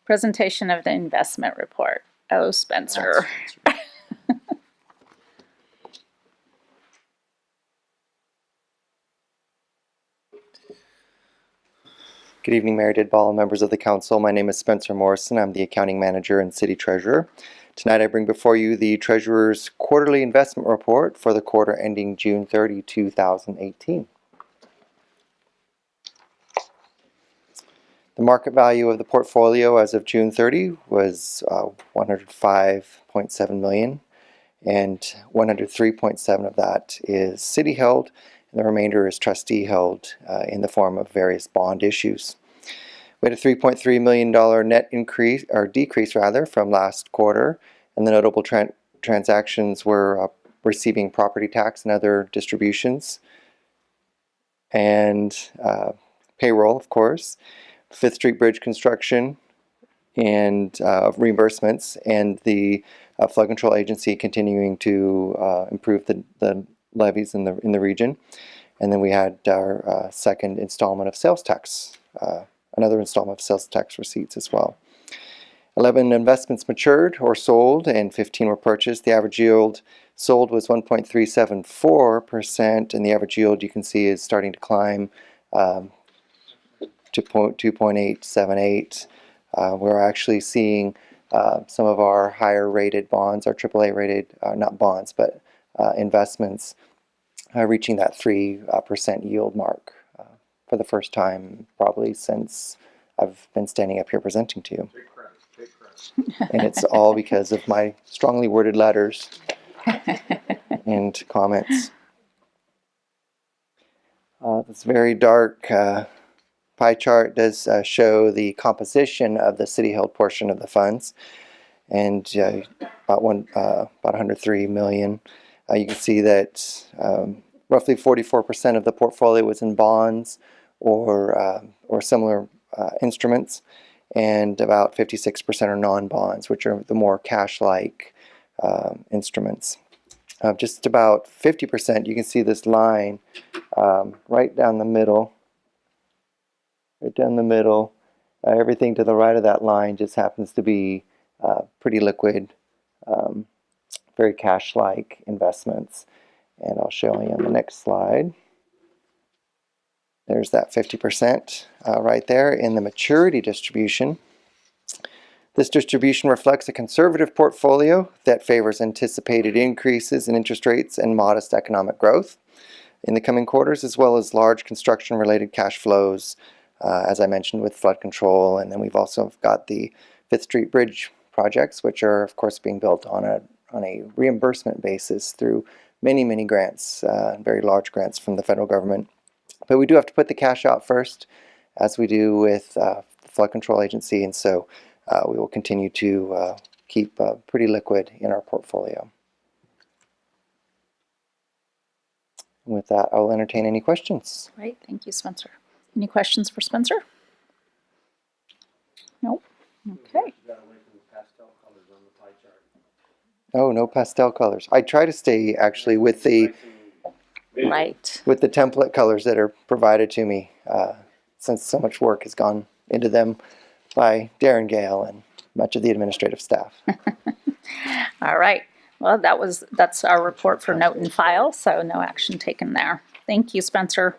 Presentation of the investment report. Oh, Spencer. Good evening, Mayor Didball and members of the council. My name is Spencer Morrison. I'm the accounting manager and city treasurer. Tonight I bring before you the treasurer's quarterly investment report for the quarter ending June 30, 2018. The market value of the portfolio as of June 30 was $105.7 million, and 103.7 of that is city held, and the remainder is trustee held in the form of various bond issues. We had a $3.3 million net increase, or decrease rather, from last quarter, and the notable transactions were receiving property tax and other distributions, and payroll, of course, Fifth Street Bridge construction, and reimbursements, and the flood control agency continuing to improve the levies in the region. And then we had our second installment of sales tax, another installment of sales tax receipts as well. 11 investments matured or sold, and 15 were purchased. The average yield sold was 1.374%, and the average yield, you can see, is starting to climb to 2.878. We're actually seeing some of our higher rated bonds, our AAA rated, not bonds, but investments, reaching that 3% yield mark for the first time probably since I've been standing up here presenting to you. Big credit. And it's all because of my strongly worded letters and comments. This very dark pie chart does show the composition of the city-held portion of the funds, and about $103 million. You can see that roughly 44% of the portfolio was in bonds or similar instruments, and about 56% are non-bonds, which are the more cash-like instruments. Just about 50%, you can see this line right down the middle. Right down the middle. Everything to the right of that line just happens to be pretty liquid, very cash-like investments. And I'll show you on the next slide. There's that 50% right there in the maturity distribution. This distribution reflects a conservative portfolio that favors anticipated increases in interest rates and modest economic growth in the coming quarters, as well as large construction-related cash flows, as I mentioned, with flood control. And then we've also got the Fifth Street Bridge projects, which are, of course, being built on a reimbursement basis through many grants, very large grants from the federal government. But we do have to put the cash out first, as we do with the flood control agency, and so we will continue to keep pretty liquid in our portfolio. And with that, I'll entertain any questions. Great, thank you, Spencer. Any questions for Spencer? Nope. Okay. Oh, no pastel colors. I try to stay actually with the template colors that are provided to me, since so much work has gone into them by Darren Gale and much of the administrative staff. All right. Well, that's our report for note and file, so no action taken there. Thank you, Spencer.